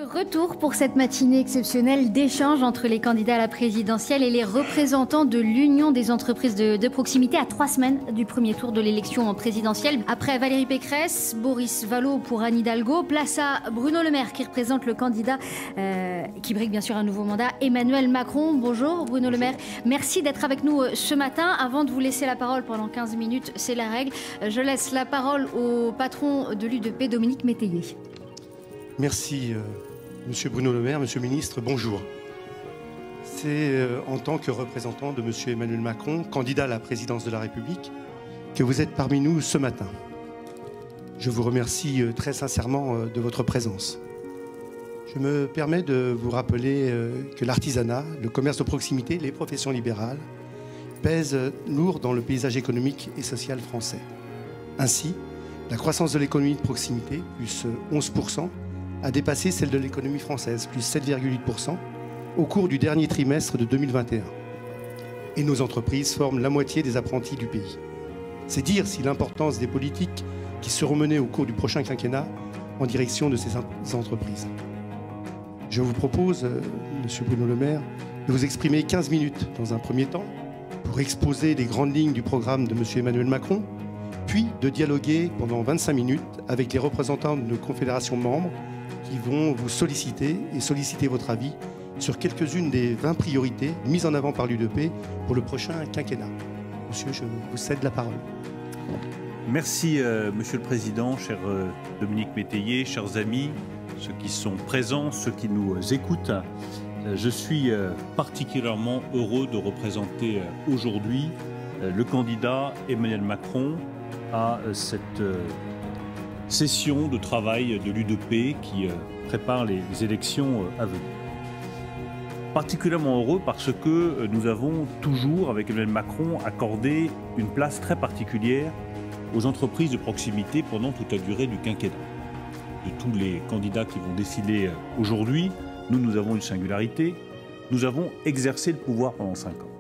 Retour pour cette matinée exceptionnelle d'échange entre les candidats à la présidentielle et les représentants de l'Union des entreprises de proximité à 3 semaines du premier tour de l'élection présidentielle. Après Valérie Pécresse, Boris Vallaud pour Anne Hidalgo, place à Bruno Le Maire qui représente le candidat qui brigue bien sûr un nouveau mandat, Emmanuel Macron. Bonjour Bruno Le Maire, merci d'être avec nous ce matin. Avant de vous laisser la parole pendant 15 minutes, c'est la règle, je laisse la parole au patron de l'UDP, Dominique Métayer. Merci, Monsieur Bruno Le Maire, Monsieur le Ministre, bonjour. C'est en tant que représentant de Monsieur Emmanuel Macron, candidat à la présidence de la République, que vous êtes parmi nous ce matin. Je vous remercie très sincèrement de votre présence. Je me permets de vous rappeler que l'artisanat, le commerce de proximité, les professions libérales pèsent lourd dans le paysage économique et social français. Ainsi, la croissance de l'économie de proximité, plus 11%, a dépassé celle de l'économie française, plus 7,8%, au cours du dernier trimestre de 2021. Et nos entreprises forment la moitié des apprentis du pays. C'est dire si l'importance des politiques qui seront menées au cours du prochain quinquennat en direction de ces entreprises. Je vous propose, Monsieur Bruno Le Maire, de vous exprimer 15 minutes dans un premier temps pour exposer les grandes lignes du programme de Monsieur Emmanuel Macron, puis de dialoguer pendant 25 minutes avec les représentants de nos confédérations membres qui vont vous solliciter et solliciter votre avis sur quelques-unes des 20 priorités mises en avant par l'UDP pour le prochain quinquennat. Monsieur, je vous cède la parole. Merci, Monsieur le Président, cher Dominique Métayer, chers amis, ceux qui sont présents, ceux qui nous écoutent. Je suis particulièrement heureux de représenter aujourd'hui le candidat Emmanuel Macron à cette session de travail de l'UDP qui prépare les élections à venir. Particulièrement heureux parce que nous avons toujours, avec Emmanuel Macron, accordé une place très particulière aux entreprises de proximité pendant toute la durée du quinquennat. De tous les candidats qui vont décider aujourd'hui, nous avons une singularité, nous avons exercé le pouvoir pendant 5 ans.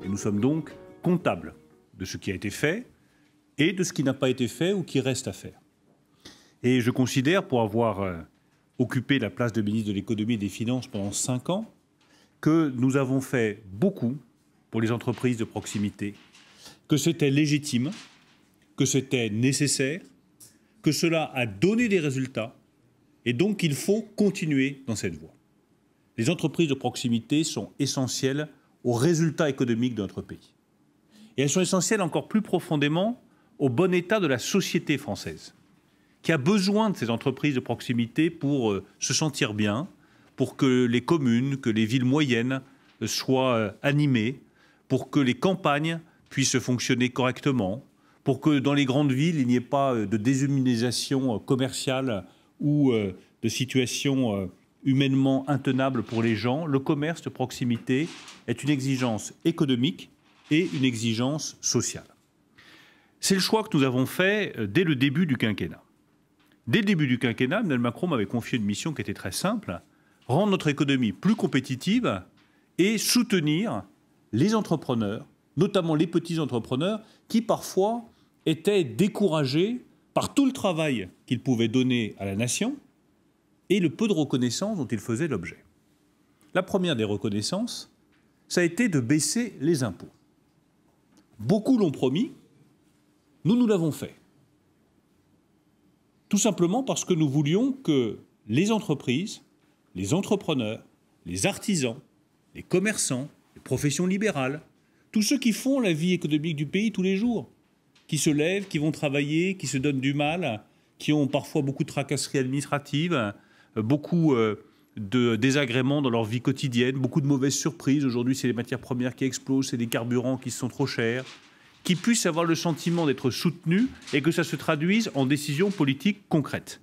Et nous sommes donc comptables de ce qui a été fait et de ce qui n'a pas été fait ou qui reste à faire. Et je considère, pour avoir occupé la place de ministre de l'économie et des finances pendant 5 ans, que nous avons fait beaucoup pour les entreprises de proximité, que c'était légitime, que c'était nécessaire, que cela a donné des résultats, et donc il faut continuer dans cette voie. Les entreprises de proximité sont essentielles aux résultats économiques de notre pays. Et elles sont essentielles encore plus profondément au bon état de la société française, qui a besoin de ces entreprises de proximité pour se sentir bien, pour que les communes, que les villes moyennes soient animées, pour que les campagnes puissent fonctionner correctement, pour que dans les grandes villes, il n'y ait pas de déshumanisation commerciale ou de situation humainement intenable pour les gens. Le commerce de proximité est une exigence économique et une exigence sociale. C'est le choix que nous avons fait dès le début du quinquennat. Dès le début du quinquennat, Emmanuel Macron m'avait confié une mission qui était très simple, rendre notre économie plus compétitive et soutenir les entrepreneurs, notamment les petits entrepreneurs, qui parfois étaient découragés par tout le travail qu'ils pouvaient donner à la nation et le peu de reconnaissance dont ils faisaient l'objet. La première des reconnaissances, ça a été de baisser les impôts. Beaucoup l'ont promis, nous l'avons fait. Tout simplement parce que nous voulions que les entreprises, les entrepreneurs, les artisans, les commerçants, les professions libérales, tous ceux qui font la vie économique du pays tous les jours, qui se lèvent, qui vont travailler, qui se donnent du mal, qui ont parfois beaucoup de tracasseries administratives, beaucoup de désagréments dans leur vie quotidienne, beaucoup de mauvaises surprises. Aujourd'hui, c'est les matières premières qui explosent, c'est les carburants qui sont trop chers, qui puissent avoir le sentiment d'être soutenus et que ça se traduise en décisions politiques concrètes.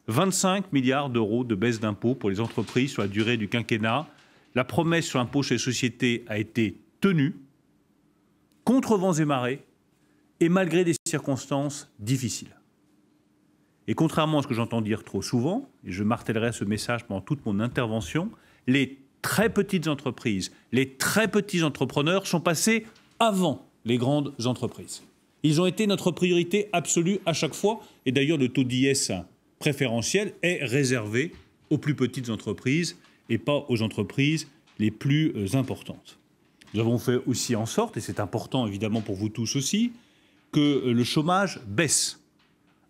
25 milliards d'euros de baisse d'impôts pour les entreprises sur la durée du quinquennat. La promesse sur l'impôt sur les sociétés a été tenue, contre vents et marées, et malgré des circonstances difficiles. Et contrairement à ce que j'entends dire trop souvent, et je martellerai ce message pendant toute mon intervention, les très petites entreprises, les très petits entrepreneurs sont passés avant les grandes entreprises. Ils ont été notre priorité absolue à chaque fois, et d'ailleurs le taux d'IS préférentiel est réservé aux plus petites entreprises et pas aux entreprises les plus importantes. Nous avons fait aussi en sorte, et c'est important évidemment pour vous tous aussi, que le chômage baisse.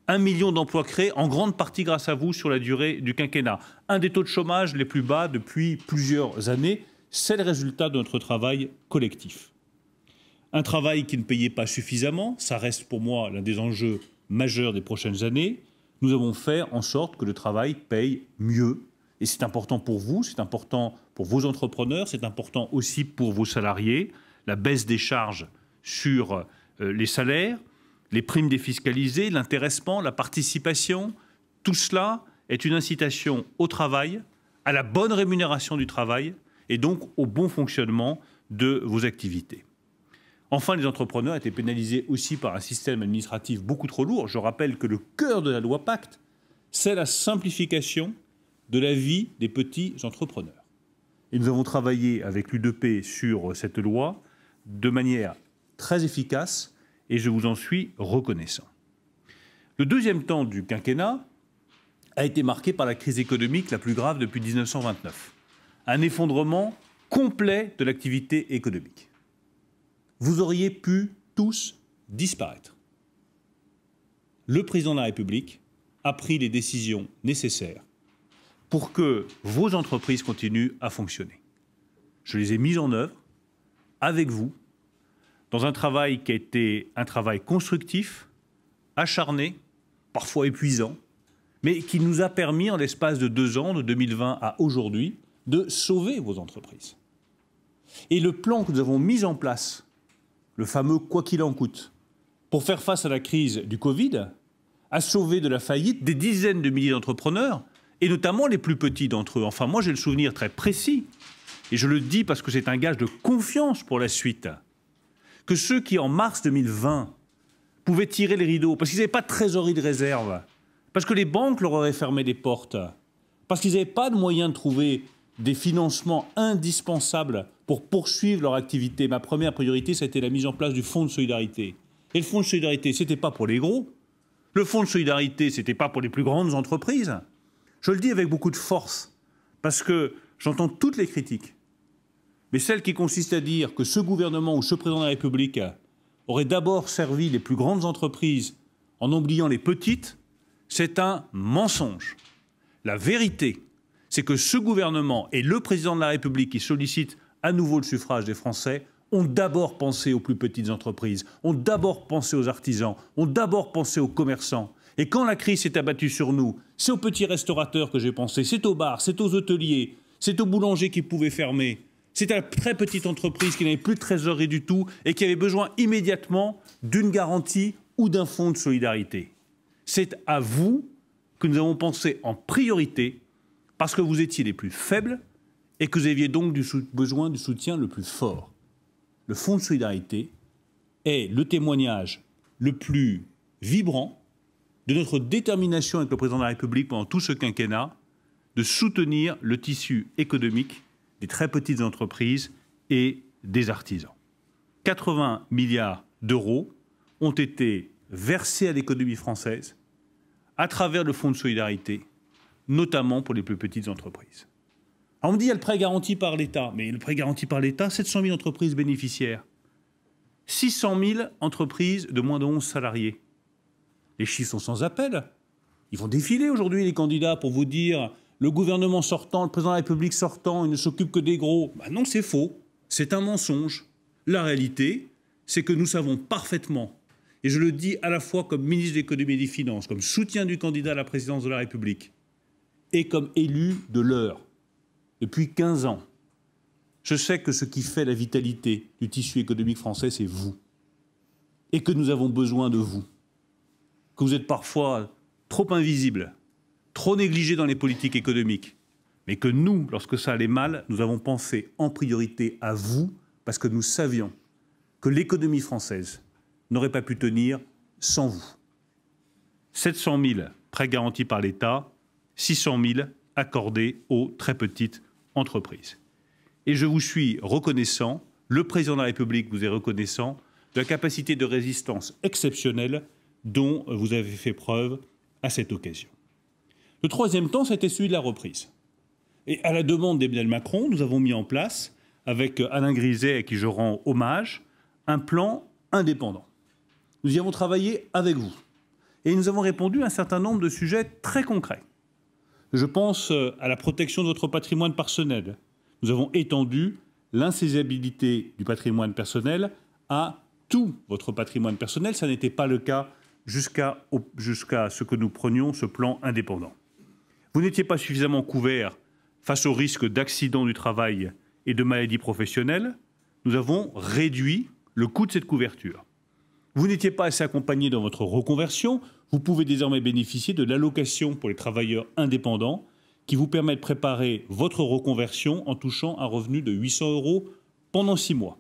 1 million d'emplois créés, en grande partie grâce à vous sur la durée du quinquennat. Un des taux de chômage les plus bas depuis plusieurs années, c'est le résultat de notre travail collectif. Un travail qui ne payait pas suffisamment, ça reste pour moi l'un des enjeux majeurs des prochaines années. Nous avons fait en sorte que le travail paye mieux. Et c'est important pour vous, c'est important pour vos entrepreneurs, c'est important aussi pour vos salariés. La baisse des charges sur les salaires, les primes défiscalisées, l'intéressement, la participation, tout cela est une incitation au travail, à la bonne rémunération du travail et donc au bon fonctionnement de vos activités. Enfin, les entrepreneurs étaient pénalisés aussi par un système administratif beaucoup trop lourd. Je rappelle que le cœur de la loi Pacte, c'est la simplification de la vie des petits entrepreneurs. Et nous avons travaillé avec l'UDP sur cette loi de manière très efficace et je vous en suis reconnaissant. Le deuxième temps du quinquennat a été marqué par la crise économique la plus grave depuis 1929. Un effondrement complet de l'activité économique. Vous auriez pu tous disparaître. Le président de la République a pris les décisions nécessaires pour que vos entreprises continuent à fonctionner. Je les ai mises en œuvre avec vous dans un travail qui a été un travail constructif, acharné, parfois épuisant, mais qui nous a permis en l'espace de 2 ans, de 2020 à aujourd'hui, de sauver vos entreprises. Et le plan que nous avons mis en place, le fameux « quoi qu'il en coûte », pour faire face à la crise du Covid, a sauvé de la faillite des dizaines de milliers d'entrepreneurs, et notamment les plus petits d'entre eux. Enfin, moi, j'ai le souvenir très précis, et je le dis parce que c'est un gage de confiance pour la suite, que ceux qui, en mars 2020, pouvaient tirer les rideaux, parce qu'ils n'avaient pas de trésorerie de réserve, parce que les banques leur auraient fermé les portes, parce qu'ils n'avaient pas de moyens de trouver des financements indispensables pour poursuivre leur activité. Ma première priorité, ça a été la mise en place du fonds de solidarité. Et le fonds de solidarité, ce n'était pas pour les gros. Le fonds de solidarité, ce n'était pas pour les plus grandes entreprises. Je le dis avec beaucoup de force, parce que j'entends toutes les critiques. Mais celle qui consiste à dire que ce gouvernement ou ce président de la République aurait d'abord servi les plus grandes entreprises en oubliant les petites, c'est un mensonge. La vérité, c'est que ce gouvernement et le président de la République qui sollicite à nouveau le suffrage des Français ont d'abord pensé aux plus petites entreprises, ont d'abord pensé aux artisans, ont d'abord pensé aux commerçants. Et quand la crise s'est abattue sur nous, c'est aux petits restaurateurs que j'ai pensé, c'est aux bars, c'est aux hôteliers, c'est aux boulangers qui pouvaient fermer, c'est à la très petite entreprise qui n'avait plus de trésorerie du tout et qui avait besoin immédiatement d'une garantie ou d'un fonds de solidarité. C'est à vous que nous avons pensé en priorité parce que vous étiez les plus faibles et que vous aviez donc besoin du soutien le plus fort. Le fonds de solidarité est le témoignage le plus vibrant de notre détermination avec le président de la République pendant tout ce quinquennat de soutenir le tissu économique des très petites entreprises et des artisans. 80 milliards d'euros ont été versés à l'économie française à travers le fonds de solidarité, notamment pour les plus petites entreprises. Alors on me dit qu'il y a le prêt garanti par l'État, mais le prêt garanti par l'État, 700 000 entreprises bénéficiaires, 600 000 entreprises de moins de 11 salariés. Les chiffres sont sans appel. Ils vont défiler aujourd'hui, les candidats, pour vous dire le gouvernement sortant, le président de la République sortant, il ne s'occupe que des gros. Ben non, c'est faux. C'est un mensonge. La réalité, c'est que nous savons parfaitement, et je le dis à la fois comme ministre de l'économie et des finances, comme soutien du candidat à la présidence de la République, et comme élu de l'heure, depuis 15 ans, je sais que ce qui fait la vitalité du tissu économique français, c'est vous. Et que nous avons besoin de vous. Que vous êtes parfois trop invisibles, trop négligés dans les politiques économiques, mais que nous, lorsque ça allait mal, nous avons pensé en priorité à vous, parce que nous savions que l'économie française n'aurait pas pu tenir sans vous. 700 000 prêts garantis par l'État, 600 000 accordés aux très petites entreprises. Et je vous suis reconnaissant, le président de la République vous est reconnaissant, de la capacité de résistance exceptionnelle dont vous avez fait preuve à cette occasion. Le troisième temps, c'était celui de la reprise. Et à la demande d'Emmanuel Macron, nous avons mis en place, avec Alain Griset, à qui je rends hommage, un plan indépendant. Nous y avons travaillé avec vous. Et nous avons répondu à un certain nombre de sujets très concrets. Je pense à la protection de votre patrimoine personnel. Nous avons étendu l'insaisissabilité du patrimoine personnel à tout votre patrimoine personnel. Ça n'était pas le cas jusqu'à ce que nous prenions ce plan indépendant. Vous n'étiez pas suffisamment couvert face au risque d'accident du travail et de maladies professionnelles. Nous avons réduit le coût de cette couverture. Vous n'étiez pas assez accompagné dans votre reconversion. Vous pouvez désormais bénéficier de l'allocation pour les travailleurs indépendants qui vous permet de préparer votre reconversion en touchant un revenu de 800 € pendant 6 mois.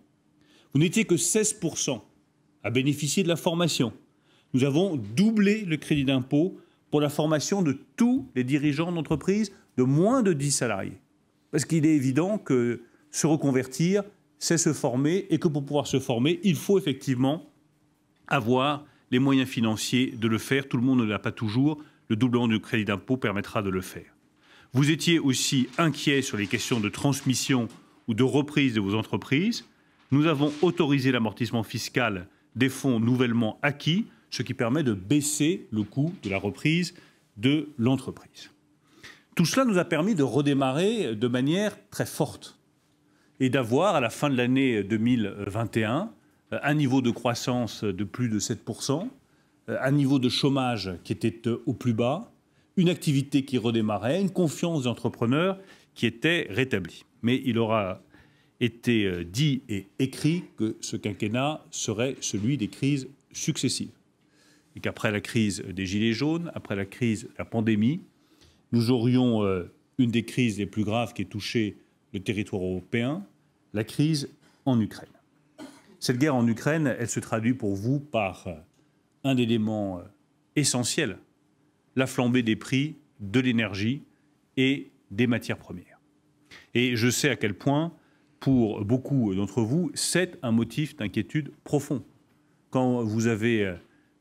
Vous n'étiez que 16% à bénéficier de la formation. Nous avons doublé le crédit d'impôt pour la formation de tous les dirigeants d'entreprises de moins de 10 salariés. Parce qu'il est évident que se reconvertir, c'est se former, et que pour pouvoir se former, il faut effectivement avoir les moyens financiers de le faire. Tout le monde ne l'a pas toujours. Le doublement du crédit d'impôt permettra de le faire. Vous étiez aussi inquiet sur les questions de transmission ou de reprise de vos entreprises. Nous avons autorisé l'amortissement fiscal des fonds nouvellement acquis, ce qui permet de baisser le coût de la reprise de l'entreprise. Tout cela nous a permis de redémarrer de manière très forte et d'avoir, à la fin de l'année 2021, un niveau de croissance de plus de 7%, un niveau de chômage qui était au plus bas, une activité qui redémarrait, une confiance des entrepreneurs qui était rétablie. Mais il aura été dit et écrit que ce quinquennat serait celui des crises successives. Et qu'après la crise des Gilets jaunes, après la crise de la pandémie, nous aurions une des crises les plus graves qui ait touché le territoire européen, la crise en Ukraine. Cette guerre en Ukraine, elle se traduit pour vous par un élément essentiel, la flambée des prix de l'énergie et des matières premières. Et je sais à quel point, pour beaucoup d'entre vous, c'est un motif d'inquiétude profond. Quand vous avez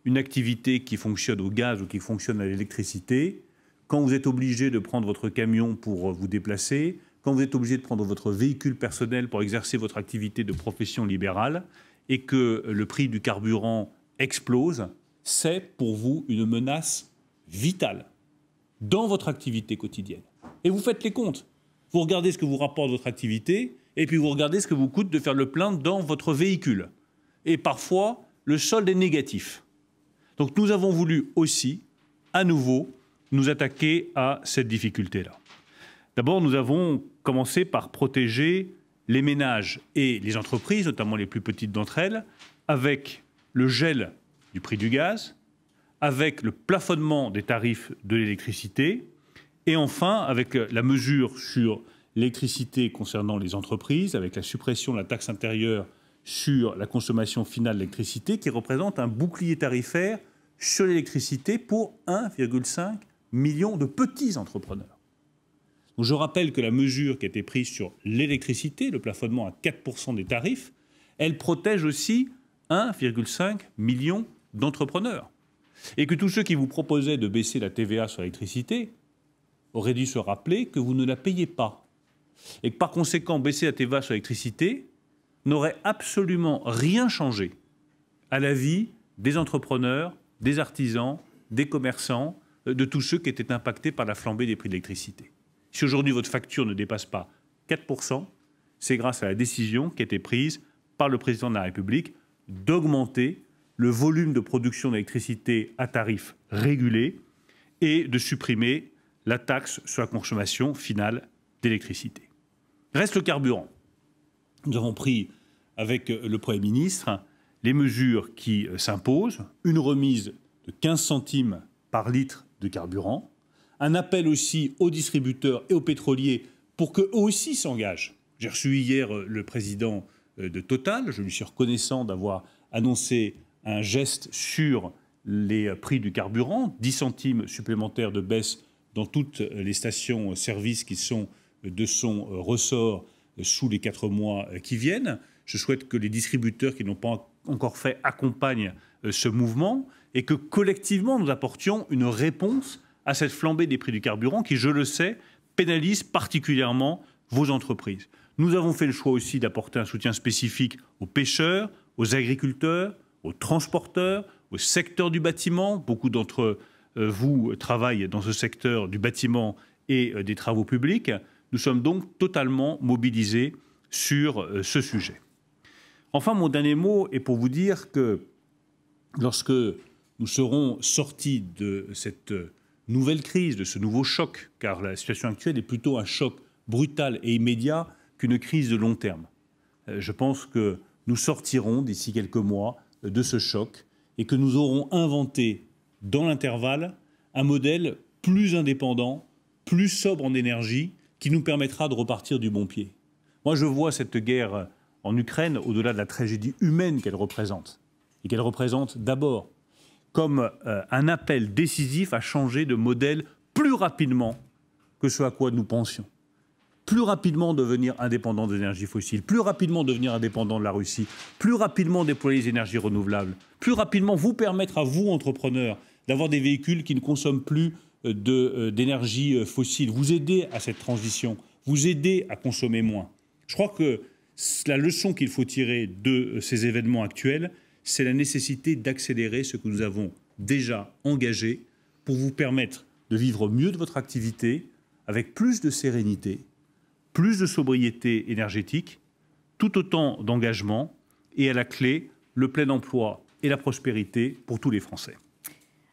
une activité qui fonctionne au gaz ou qui fonctionne à l'électricité, quand vous êtes obligé de prendre votre camion pour vous déplacer, quand vous êtes obligé de prendre votre véhicule personnel pour exercer votre activité de profession libérale et que le prix du carburant explose, c'est pour vous une menace vitale dans votre activité quotidienne. Et vous faites les comptes. Vous regardez ce que vous rapporte votre activité et puis vous regardez ce que vous coûte de faire le plein dans votre véhicule. Et parfois, le solde est négatif. Donc nous avons voulu aussi, à nouveau, nous attaquer à cette difficulté-là. D'abord, nous avons commencé par protéger les ménages et les entreprises, notamment les plus petites d'entre elles, avec le gel du prix du gaz, avec le plafonnement des tarifs de l'électricité, et enfin avec la mesure sur l'électricité concernant les entreprises, avec la suppression de la taxe intérieure sur la consommation finale d'électricité, qui représente un bouclier tarifaire sur l'électricité pour 1,5 million de petits entrepreneurs. Donc je rappelle que la mesure qui a été prise sur l'électricité, le plafonnement à 4% des tarifs, elle protège aussi 1,5 million d'entrepreneurs. Et que tous ceux qui vous proposaient de baisser la TVA sur l'électricité auraient dû se rappeler que vous ne la payez pas. Et que par conséquent, baisser la TVA sur l'électricité n'aurait absolument rien changé à la vie des entrepreneurs, des artisans, des commerçants, de tous ceux qui étaient impactés par la flambée des prix de l'électricité. Si aujourd'hui votre facture ne dépasse pas 4%, c'est grâce à la décision qui a été prise par le président de la République d'augmenter le volume de production d'électricité à tarif régulé et de supprimer la taxe sur la consommation finale d'électricité. Reste le carburant. Nous avons pris avec le Premier ministre les mesures qui s'imposent, une remise de 15 centimes par litre de carburant, un appel aussi aux distributeurs et aux pétroliers pour qu'eux aussi s'engagent. J'ai reçu hier le président de Total, je lui suis reconnaissant d'avoir annoncé un geste sur les prix du carburant, 10 centimes supplémentaires de baisse dans toutes les stations-service qui sont de son ressort sous les 4 mois qui viennent. Je souhaite que les distributeurs qui n'ont pas encore fait accompagnent ce mouvement et que collectivement nous apportions une réponse à cette flambée des prix du carburant qui, je le sais, pénalise particulièrement vos entreprises. Nous avons fait le choix aussi d'apporter un soutien spécifique aux pêcheurs, aux agriculteurs, aux transporteurs, au secteur du bâtiment. Beaucoup d'entre vous travaillent dans ce secteur du bâtiment et des travaux publics. Nous sommes donc totalement mobilisés sur ce sujet. Enfin, mon dernier mot est pour vous dire que lorsque nous serons sortis de cette nouvelle crise, de ce nouveau choc, car la situation actuelle est plutôt un choc brutal et immédiat qu'une crise de long terme. Je pense que nous sortirons d'ici quelques mois de ce choc et que nous aurons inventé dans l'intervalle un modèle plus indépendant, plus sobre en énergie, qui nous permettra de repartir du bon pied. Moi, je vois cette guerre en Ukraine, au-delà de la tragédie humaine qu'elle représente, et qu'elle représente d'abord comme un appel décisif à changer de modèle plus rapidement que ce à quoi nous pensions. Plus rapidement devenir indépendant des énergies fossiles, plus rapidement devenir indépendant de la Russie, plus rapidement déployer les énergies renouvelables, plus rapidement vous permettre à vous, entrepreneurs, d'avoir des véhicules qui ne consomment plus d'énergie fossile, vous aider à cette transition, vous aider à consommer moins. Je crois que la leçon qu'il faut tirer de ces événements actuels, c'est la nécessité d'accélérer ce que nous avons déjà engagé pour vous permettre de vivre mieux de votre activité, avec plus de sérénité, plus de sobriété énergétique, tout autant d'engagement et à la clé, le plein emploi et la prospérité pour tous les Français.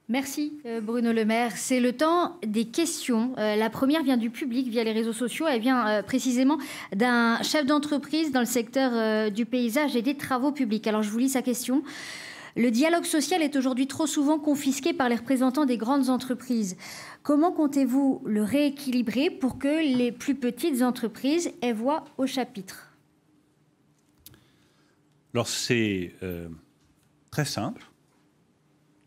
Merci Bruno Le Maire. C'est le temps des questions. La première vient du public via les réseaux sociaux. Elle vient précisément d'un chef d'entreprise dans le secteur du paysage et des travaux publics. Alors je vous lis sa question. Le dialogue social est aujourd'hui trop souvent confisqué par les représentants des grandes entreprises. Comment comptez-vous le rééquilibrer pour que les plus petites entreprises aient voix au chapitre? Alors c'est très simple.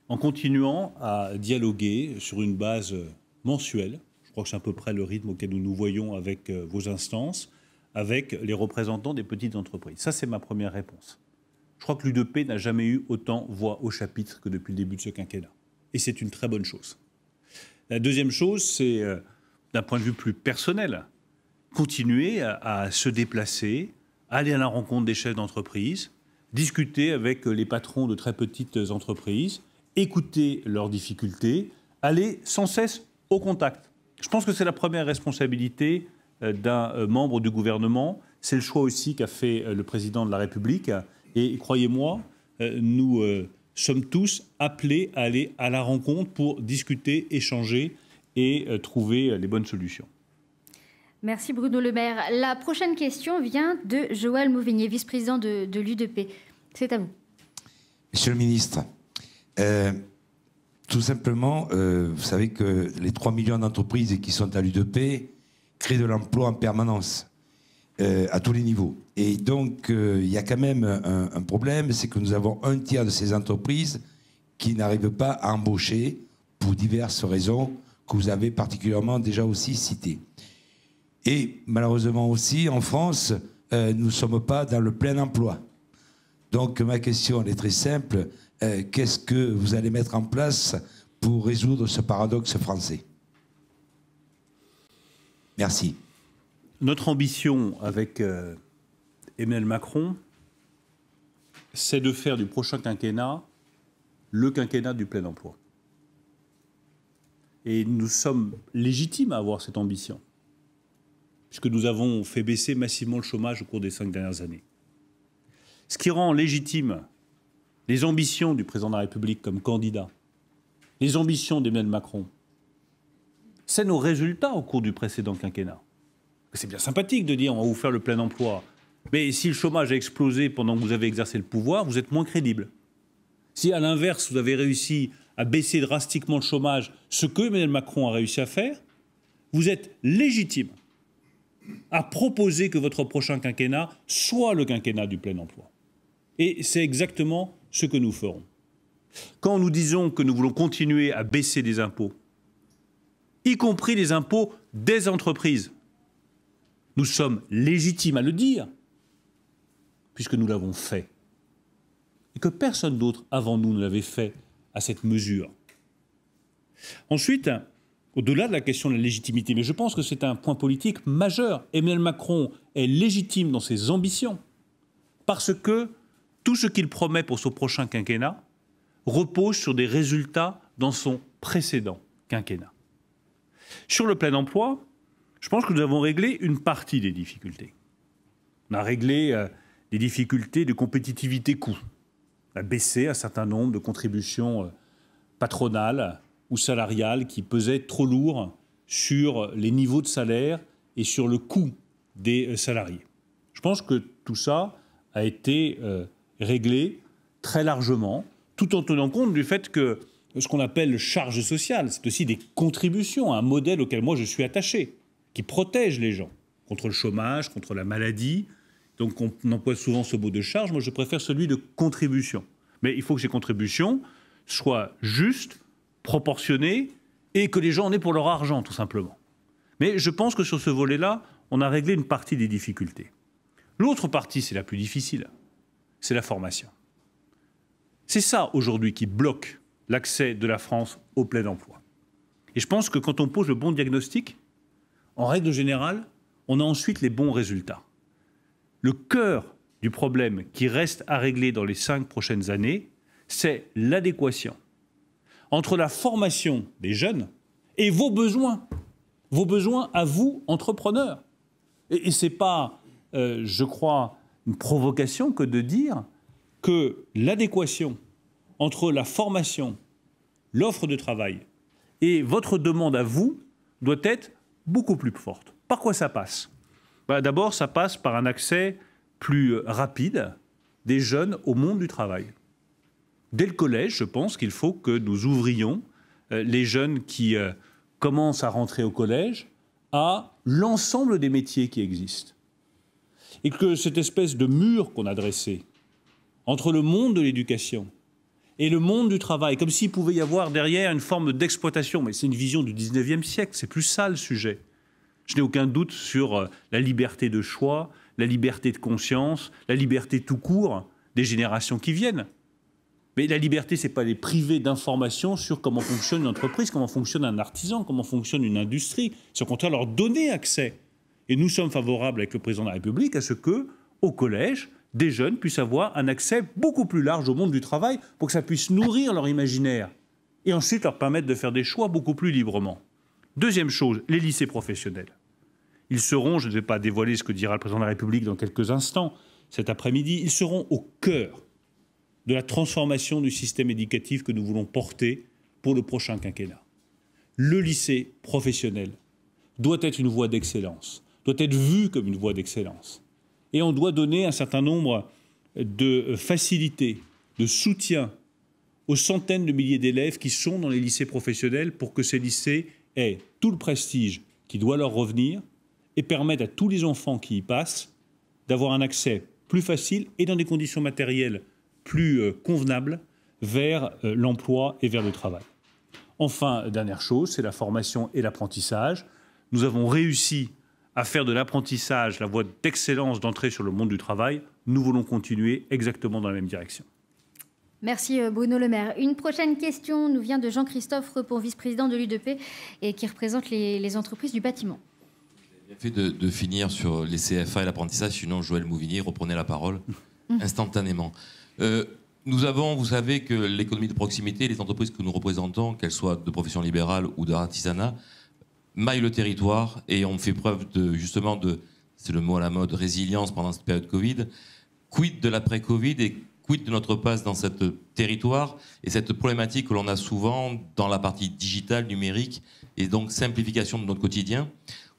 En continuant à dialoguer sur une base mensuelle, je crois que c'est à peu près le rythme auquel nous nous voyons avec vos instances, avec les représentants des petites entreprises. Ça, c'est ma première réponse. Je crois que l'U2P n'a jamais eu autant voix au chapitre que depuis le début de ce quinquennat. Et c'est une très bonne chose. La deuxième chose, c'est, d'un point de vue plus personnel, continuer à se déplacer, aller à la rencontre des chefs d'entreprise, discuter avec les patrons de très petites entreprises, écouter leurs difficultés, aller sans cesse au contact. Je pense que c'est la première responsabilité d'un membre du gouvernement. C'est le choix aussi qu'a fait le président de la République. Et croyez-moi, nous sommes tous appelés à aller à la rencontre pour discuter, échanger et trouver les bonnes solutions. Merci Bruno Le Maire. La prochaine question vient de Joël Mouvigné, vice-président de l'U2P. C'est à vous. Monsieur le ministre, tout simplement, vous savez que les 3 millions d'entreprises qui sont à l'U2P créent de l'emploi en permanence, à tous les niveaux. Et donc, il y a quand même un problème, c'est que nous avons un tiers de ces entreprises qui n'arrivent pas à embaucher pour diverses raisons que vous avez particulièrement déjà aussi citées. Et malheureusement aussi, en France, nous ne sommes pas dans le plein emploi. Donc, ma question elle est très simple. Qu'est-ce que vous allez mettre en place pour résoudre ce paradoxe français? Merci. Notre ambition avec Emmanuel Macron, c'est de faire du prochain quinquennat le quinquennat du plein emploi. Et nous sommes légitimes à avoir cette ambition, puisque nous avons fait baisser massivement le chômage au cours des 5 dernières années. Ce qui rend légitime les ambitions du président de la République comme candidat, les ambitions d'Emmanuel Macron, c'est nos résultats au cours du précédent quinquennat. C'est bien sympathique de dire on va vous faire le plein emploi, mais si le chômage a explosé pendant que vous avez exercé le pouvoir, vous êtes moins crédible. Si à l'inverse, vous avez réussi à baisser drastiquement le chômage, ce que Emmanuel Macron a réussi à faire, vous êtes légitime à proposer que votre prochain quinquennat soit le quinquennat du plein emploi. Et c'est exactement ce que nous ferons. Quand nous disons que nous voulons continuer à baisser des impôts, y compris les impôts des entreprises, nous sommes légitimes à le dire, puisque nous l'avons fait. Et que personne d'autre avant nous ne l'avait fait à cette mesure. Ensuite, au-delà de la question de la légitimité, mais je pense que c'est un point politique majeur. Emmanuel Macron est légitime dans ses ambitions parce que tout ce qu'il promet pour son prochain quinquennat repose sur des résultats dans son précédent quinquennat. Sur le plein emploi, je pense que nous avons réglé une partie des difficultés. On a réglé les difficultés de compétitivité coût. On a baissé un certain nombre de contributions patronales ou salariales qui pesaient trop lourd sur les niveaux de salaire et sur le coût des salariés. Je pense que tout ça a été réglé très largement, tout en tenant compte du fait que ce qu'on appelle charge sociale, c'est aussi des contributions à un modèle auquel moi je suis attaché, qui protège les gens contre le chômage, contre la maladie. Donc on emploie souvent ce mot de charge, moi je préfère celui de contribution. Mais il faut que ces contributions soient justes, proportionnées, et que les gens en aient pour leur argent, tout simplement. Mais je pense que sur ce volet-là, on a réglé une partie des difficultés. L'autre partie, c'est la plus difficile, c'est la formation. C'est ça, aujourd'hui, qui bloque l'accès de la France au plein emploi. Et je pense que quand on pose le bon diagnostic, en règle générale, on a ensuite les bons résultats. Le cœur du problème qui reste à régler dans les 5 prochaines années, c'est l'adéquation entre la formation des jeunes et vos besoins à vous, entrepreneurs. Et ce n'est pas, je crois, une provocation que de dire que l'adéquation entre la formation, l'offre de travail et votre demande à vous doit être beaucoup plus forte. Par quoi ça passe ? D'abord, ça passe par un accès plus rapide des jeunes au monde du travail. Dès le collège, je pense qu'il faut que nous ouvrions les jeunes qui commencent à rentrer au collège à l'ensemble des métiers qui existent. Et que cette espèce de mur qu'on a dressé entre le monde de l'éducation et le monde du travail, comme s'il pouvait y avoir derrière une forme d'exploitation, mais c'est une vision du 19e siècle, c'est plus ça le sujet. Je n'ai aucun doute sur la liberté de choix, la liberté de conscience, la liberté tout court des générations qui viennent. Mais la liberté, ce n'est pas les priver d'informations sur comment fonctionne une entreprise, comment fonctionne un artisan, comment fonctionne une industrie. C'est au contraire leur donner accès. Et nous sommes favorables avec le président de la République à ce que, au collège, des jeunes puissent avoir un accès beaucoup plus large au monde du travail pour que ça puisse nourrir leur imaginaire et ensuite leur permettre de faire des choix beaucoup plus librement. Deuxième chose, les lycées professionnels. Ils seront, je ne vais pas dévoiler ce que dira le président de la République dans quelques instants, cet après-midi, ils seront au cœur de la transformation du système éducatif que nous voulons porter pour le prochain quinquennat. Le lycée professionnel doit être une voie d'excellence, doit être vu comme une voie d'excellence. Et on doit donner un certain nombre de facilités, de soutien aux centaines de milliers d'élèves qui sont dans les lycées professionnels pour que ces lycées aient tout le prestige qui doit leur revenir et permettent à tous les enfants qui y passent d'avoir un accès plus facile et dans des conditions matérielles plus convenables vers l'emploi et vers le travail. Enfin, dernière chose, c'est la formation et l'apprentissage. Nous avons réussi à faire de l'apprentissage la voie d'excellence d'entrée sur le monde du travail. Nous voulons continuer exactement dans la même direction. Merci Bruno Le Maire. Une prochaine question nous vient de Jean-Christophe Repon, vice-président de l'UDP et qui représente les entreprises du bâtiment. Vous avez fait de finir sur les CFA et l'apprentissage, sinon Joël Mouvignier reprenait la parole instantanément. Nous avons, vous savez que l'économie de proximité, les entreprises que nous représentons, qu'elles soient de profession libérale ou d'artisanat, maillent le territoire et ont fait preuve justement de, c'est le mot à la mode, résilience pendant cette période Covid. Quid de l'après-Covid et quid de notre place dans ce territoire et cette problématique que l'on a souvent dans la partie digitale, numérique et donc simplification de notre quotidien.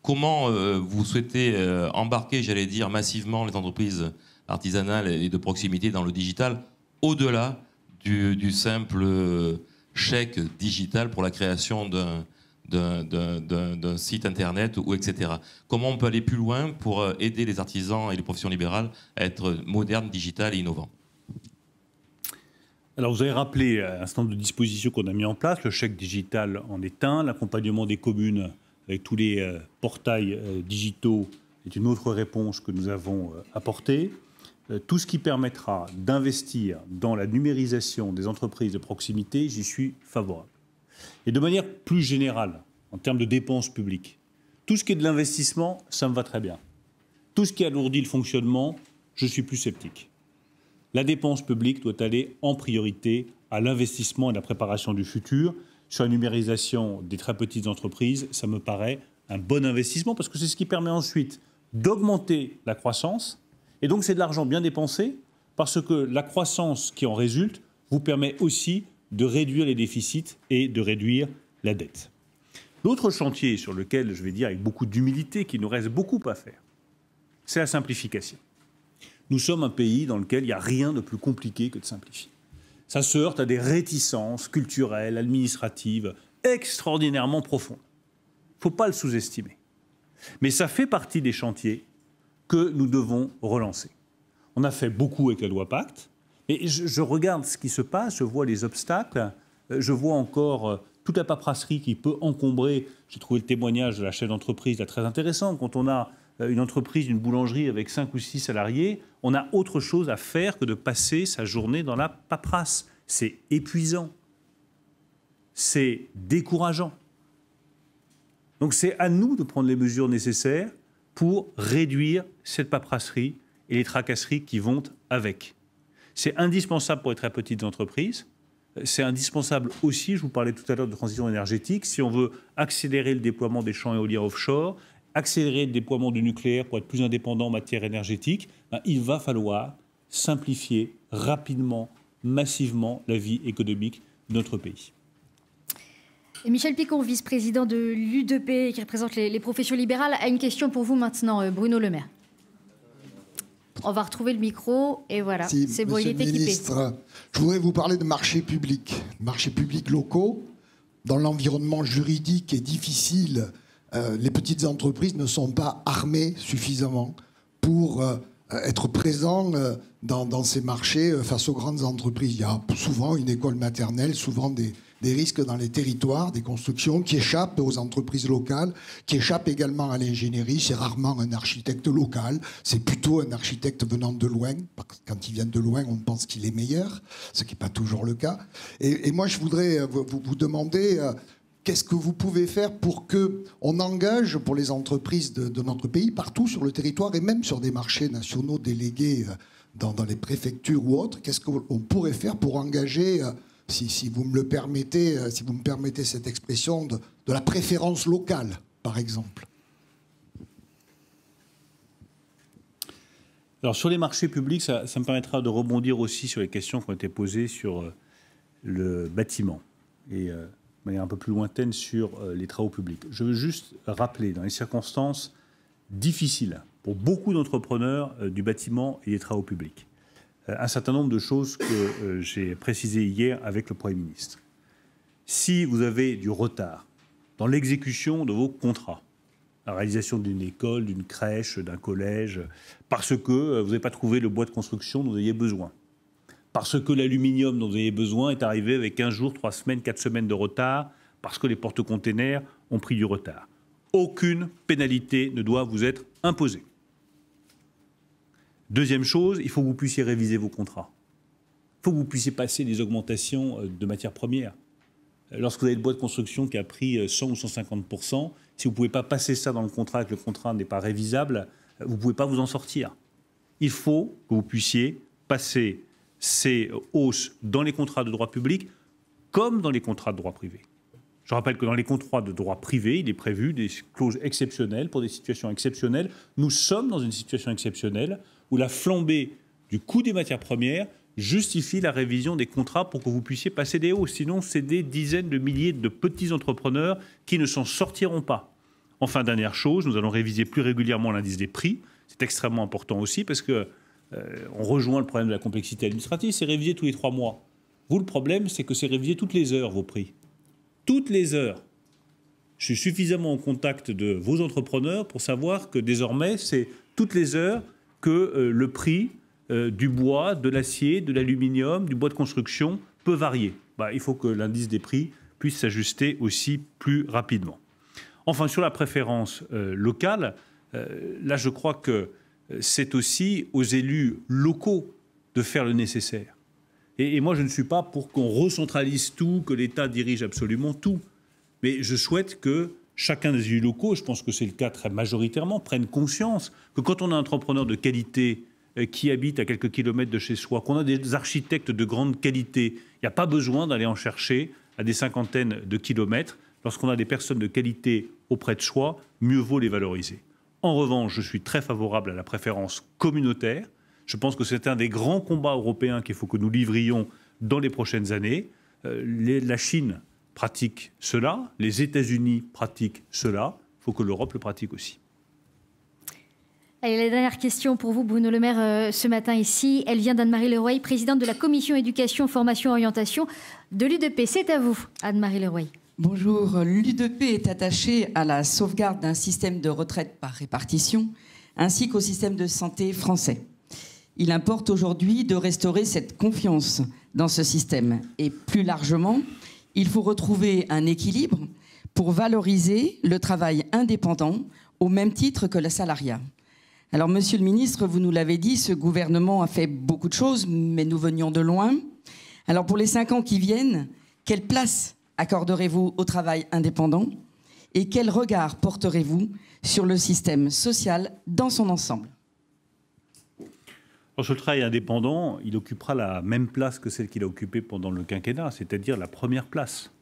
Comment vous souhaitez embarquer, j'allais dire, massivement les entreprises artisanales et de proximité dans le digital, au-delà du simple chèque digital pour la création d'un site internet ou etc. Comment on peut aller plus loin pour aider les artisans et les professions libérales à être modernes, digitales et innovants? Alors vous avez rappelé un certain nombre de dispositions qu'on a mis en place. Le chèque digital en est un, l'accompagnement des communes avec tous les portails digitaux est une autre réponse que nous avons apportée. Tout ce qui permettra d'investir dans la numérisation des entreprises de proximité, j'y suis favorable. Et de manière plus générale, en termes de dépenses publiques. Tout ce qui est de l'investissement, ça me va très bien. Tout ce qui alourdit le fonctionnement, je suis plus sceptique. La dépense publique doit aller en priorité à l'investissement et la préparation du futur. Sur la numérisation des très petites entreprises, ça me paraît un bon investissement parce que c'est ce qui permet ensuite d'augmenter la croissance. Et donc c'est de l'argent bien dépensé parce que la croissance qui en résulte vous permet aussi de réduire les déficits et de réduire la dette. L'autre chantier sur lequel je vais dire avec beaucoup d'humilité qu'il nous reste beaucoup à faire, c'est la simplification. Nous sommes un pays dans lequel il n'y a rien de plus compliqué que de simplifier. Ça se heurte à des réticences culturelles, administratives, extraordinairement profondes. Il ne faut pas le sous-estimer. Mais ça fait partie des chantiers que nous devons relancer. On a fait beaucoup avec la loi Pacte, mais je regarde ce qui se passe, je vois les obstacles, je vois encore toute la paperasserie qui peut encombrer. J'ai trouvé le témoignage de la chef d'entreprise là, très intéressant. Quand on a une entreprise, une boulangerie avec 5 ou 6 salariés, on a autre chose à faire que de passer sa journée dans la paperasse. C'est épuisant. C'est décourageant. Donc c'est à nous de prendre les mesures nécessaires pour réduire cette paperasserie et les tracasseries qui vont avec. C'est indispensable pour les très petites entreprises. C'est indispensable aussi, je vous parlais tout à l'heure de transition énergétique, si on veut accélérer le déploiement des champs éoliens offshore, accélérer le déploiement du nucléaire pour être plus indépendant en matière énergétique, il va falloir simplifier rapidement, massivement la vie économique de notre pays. Et Michel Picon, vice-président de l'UDP, qui représente les professions libérales, a une question pour vous maintenant, Bruno Le Maire. On va retrouver le micro et voilà, c'est bon, il est équipé. Ministre, je voudrais vous parler de marchés publics locaux. Dans l'environnement juridique et difficile, les petites entreprises ne sont pas armées suffisamment pour être présents dans ces marchés face aux grandes entreprises. Il y a souvent une école maternelle, souvent des risques dans les territoires, des constructions qui échappent aux entreprises locales, qui échappent également à l'ingénierie. C'est rarement un architecte local, c'est plutôt un architecte venant de loin. Parce que quand il vient de loin, on pense qu'il est meilleur, ce qui n'est pas toujours le cas. Et moi, je voudrais vous demander... Qu'est-ce que vous pouvez faire pour qu'on engage pour les entreprises de notre pays, partout sur le territoire et même sur des marchés nationaux délégués dans les préfectures ou autres? Qu'est-ce qu'on pourrait faire pour engager, si vous me permettez cette expression, de la préférence locale, par exemple? Alors sur les marchés publics, ça me permettra de rebondir aussi sur les questions qui ont été posées sur le bâtiment. Et de manière un peu plus lointaine sur les travaux publics. Je veux juste rappeler, dans les circonstances difficiles pour beaucoup d'entrepreneurs du bâtiment et des travaux publics, un certain nombre de choses que j'ai précisées hier avec le Premier ministre. Si vous avez du retard dans l'exécution de vos contrats, la réalisation d'une école, d'une crèche, d'un collège, parce que vous n'avez pas trouvé le bois de construction dont vous aviez besoin, parce que l'aluminium dont vous avez besoin est arrivé avec 15 jours, 3 semaines, 4 semaines de retard, parce que les porte-containers ont pris du retard. Aucune pénalité ne doit vous être imposée. Deuxième chose, il faut que vous puissiez réviser vos contrats. Il faut que vous puissiez passer des augmentations de matières premières. Lorsque vous avez le bois de construction qui a pris 100 ou 150%, si vous ne pouvez pas passer ça dans le contrat et que le contrat n'est pas révisable, vous ne pouvez pas vous en sortir. Il faut que vous puissiez passer ces hausses dans les contrats de droit public comme dans les contrats de droit privé. Je rappelle que dans les contrats de droit privé, il est prévu des clauses exceptionnelles pour des situations exceptionnelles. Nous sommes dans une situation exceptionnelle où la flambée du coût des matières premières justifie la révision des contrats pour que vous puissiez passer des hausses. Sinon, c'est des dizaines de milliers de petits entrepreneurs qui ne s'en sortiront pas. Enfin, dernière chose, nous allons réviser plus régulièrement l'indice des prix. C'est extrêmement important aussi parce que on rejoint le problème de la complexité administrative, c'est révisé tous les 3 mois. Vous, le problème, c'est que c'est révisé toutes les heures, vos prix. Toutes les heures. Je suis suffisamment en contact de vos entrepreneurs pour savoir que désormais, c'est toutes les heures que le prix du bois, de l'acier, de l'aluminium, du bois de construction peut varier. Il faut que l'indice des prix puisse s'ajuster aussi plus rapidement. Enfin, sur la préférence locale, là, je crois que c'est aussi aux élus locaux de faire le nécessaire. Et moi, je ne suis pas pour qu'on recentralise tout, que l'État dirige absolument tout. Mais je souhaite que chacun des élus locaux, je pense que c'est le cas très majoritairement, prennent conscience que quand on a un entrepreneur de qualité qui habite à quelques kilomètres de chez soi, qu'on a des architectes de grande qualité, il n'y a pas besoin d'aller en chercher à des cinquantaines de kilomètres. Lorsqu'on a des personnes de qualité auprès de soi, mieux vaut les valoriser. En revanche, je suis très favorable à la préférence communautaire. Je pense que c'est un des grands combats européens qu'il faut que nous livrions dans les prochaines années. La Chine pratique cela, les États-Unis pratiquent cela, il faut que l'Europe le pratique aussi. Allez, la dernière question pour vous, Bruno Le Maire, ce matin ici. Elle vient d'Anne-Marie Leroy, présidente de la Commission éducation, formation, orientation de l'UDP. C'est à vous, Anne-Marie Leroy. Bonjour. L'UDP est attachée à la sauvegarde d'un système de retraite par répartition, ainsi qu'au système de santé français. Il importe aujourd'hui de restaurer cette confiance dans ce système. Et plus largement, il faut retrouver un équilibre pour valoriser le travail indépendant au même titre que le salariat. Alors, Monsieur le Ministre, vous nous l'avez dit, ce gouvernement a fait beaucoup de choses, mais nous venions de loin. Alors, pour les 5 ans qui viennent, quelle place accorderez-vous au travail indépendant et quel regard porterez-vous sur le système social dans son ensemble? Alors, ce travail indépendant, il occupera la même place que celle qu'il a occupée pendant le quinquennat, c'est-à-dire la première place.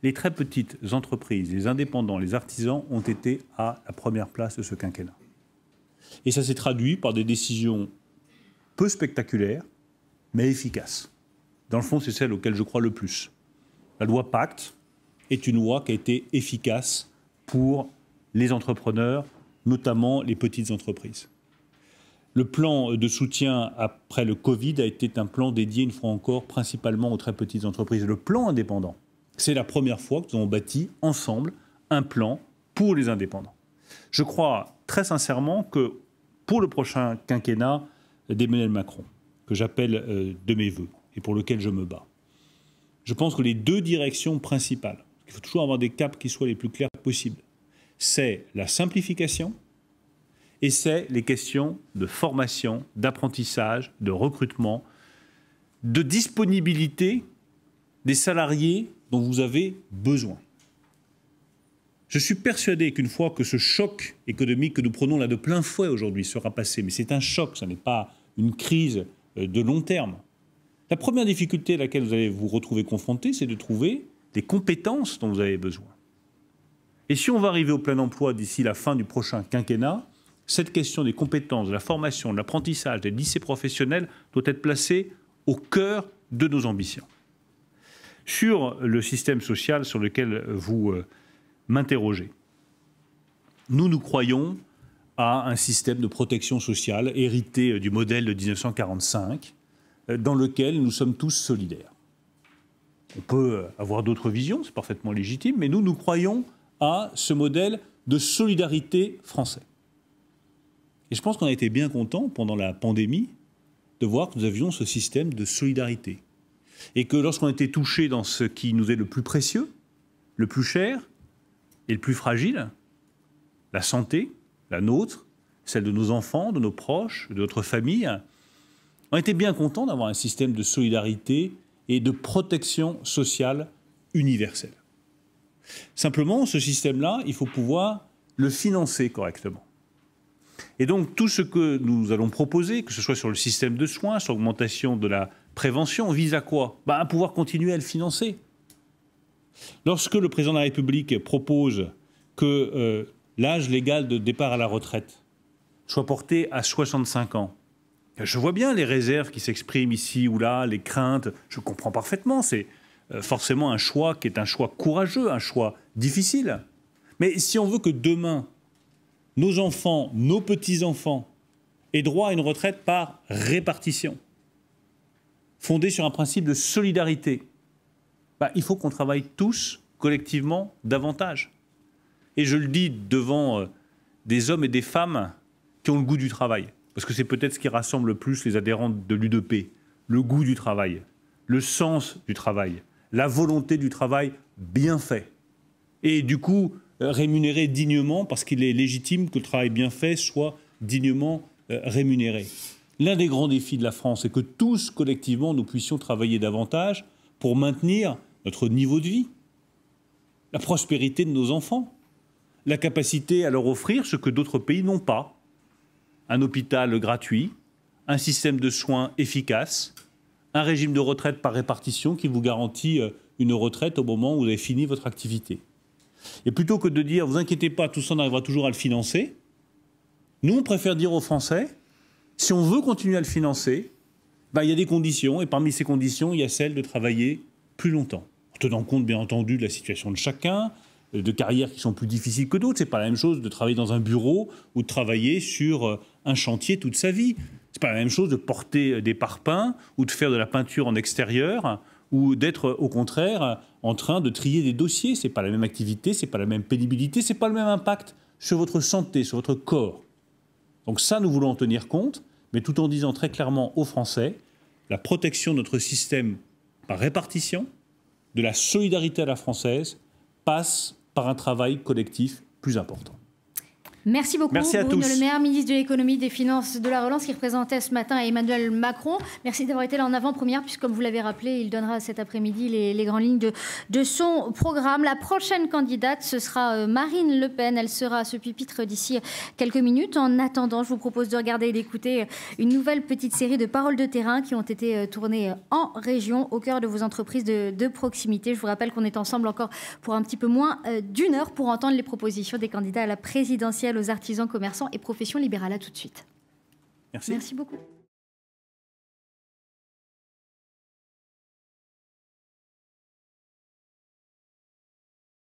Les très petites entreprises, les indépendants, les artisans ont été à la première place de ce quinquennat. Et ça s'est traduit par des décisions peu spectaculaires, mais efficaces. Dans le fond, c'est celle auquel je crois le plus. La loi Pacte est une loi qui a été efficace pour les entrepreneurs, notamment les petites entreprises. Le plan de soutien après le Covid a été un plan dédié, une fois encore, principalement aux très petites entreprises. Le plan indépendant, c'est la première fois que nous avons bâti ensemble un plan pour les indépendants. Je crois très sincèrement que pour le prochain quinquennat d'Emmanuel Macron, que j'appelle de mes voeux et pour lequel je me bats, je pense que les deux directions principales, il faut toujours avoir des caps qui soient les plus clairs possibles, c'est la simplification et c'est les questions de formation, d'apprentissage, de recrutement, de disponibilité des salariés dont vous avez besoin. Je suis persuadé qu'une fois que ce choc économique que nous prenons là de plein fouet aujourd'hui sera passé, mais c'est un choc, ce n'est pas une crise de long terme. La première difficulté à laquelle vous allez vous retrouver confronté, c'est de trouver des compétences dont vous avez besoin. Et si on va arriver au plein emploi d'ici la fin du prochain quinquennat, cette question des compétences, de la formation, de l'apprentissage, des lycées professionnels doit être placée au cœur de nos ambitions. Sur le système social sur lequel vous m'interrogez, nous croyons à un système de protection sociale hérité du modèle de 1945, dans lequel nous sommes tous solidaires. On peut avoir d'autres visions, c'est parfaitement légitime, mais nous croyons à ce modèle de solidarité français. Et je pense qu'on a été bien contents pendant la pandémie de voir que nous avions ce système de solidarité. Et que lorsqu'on était touché dans ce qui nous est le plus précieux, le plus cher et le plus fragile, la santé, la nôtre, celle de nos enfants, de nos proches, de notre famille, on était bien contents d'avoir un système de solidarité et de protection sociale universelle. Simplement, ce système-là, il faut pouvoir le financer correctement. Et donc, tout ce que nous allons proposer, que ce soit sur le système de soins, sur l'augmentation de la prévention, vise à quoi ? À pouvoir continuer à le financer. Lorsque le président de la République propose que l'âge légal de départ à la retraite soit porté à 65 ans, je vois bien les réserves qui s'expriment ici ou là, les craintes, je comprends parfaitement, c'est forcément un choix qui est un choix courageux, un choix difficile. Mais si on veut que demain, nos enfants, nos petits-enfants aient droit à une retraite par répartition, fondée sur un principe de solidarité, il faut qu'on travaille tous, collectivement, davantage. Et je le dis devant des hommes et des femmes qui ont le goût du travail, parce que c'est peut-être ce qui rassemble le plus les adhérents de l'UDP, le goût du travail, le sens du travail, la volonté du travail bien fait. Et du coup, rémunéré dignement, parce qu'il est légitime que le travail bien fait soit dignement rémunéré. L'un des grands défis de la France est que tous, collectivement, nous puissions travailler davantage pour maintenir notre niveau de vie. la prospérité de nos enfants, la capacité à leur offrir ce que d'autres pays n'ont pas. Un hôpital gratuit, un système de soins efficace, un régime de retraite par répartition qui vous garantit une retraite au moment où vous avez fini votre activité. Et plutôt que de dire, vous inquiétez pas, tout ça on arrivera toujours à le financer, nous on préfère dire aux Français, si on veut continuer à le financer, il y a des conditions, et parmi ces conditions, il y a celle de travailler plus longtemps. En tenant compte, bien entendu, de la situation de chacun, de carrières qui sont plus difficiles que d'autres. C'est pas la même chose de travailler dans un bureau ou de travailler sur un chantier toute sa vie. C'est pas la même chose de porter des parpaings ou de faire de la peinture en extérieur ou d'être, au contraire, en train de trier des dossiers. C'est pas la même activité, c'est pas la même pénibilité, c'est pas le même impact sur votre santé, sur votre corps. Donc ça, nous voulons en tenir compte, mais tout en disant très clairement aux Français, la protection de notre système par répartition, de la solidarité à la française, passe par un travail collectif plus important. Merci beaucoup, Merci à Bruno tous. Le Maire, ministre de l'économie, des finances, de la relance, qui représentait ce matin Emmanuel Macron. Merci d'avoir été là en avant-première, puisque comme vous l'avez rappelé, il donnera cet après-midi les grandes lignes de son programme. La prochaine candidate, ce sera Marine Le Pen. Elle sera à ce pupitre d'ici quelques minutes. En attendant, je vous propose de regarder et d'écouter une nouvelle petite série de paroles de terrain qui ont été tournées en région, au cœur de vos entreprises de proximité. Je vous rappelle qu'on est ensemble encore pour un petit peu moins d'une heure pour entendre les propositions des candidats à la présidentielle, aux artisans, commerçants et professions libérales. À tout de suite. Merci. Merci beaucoup.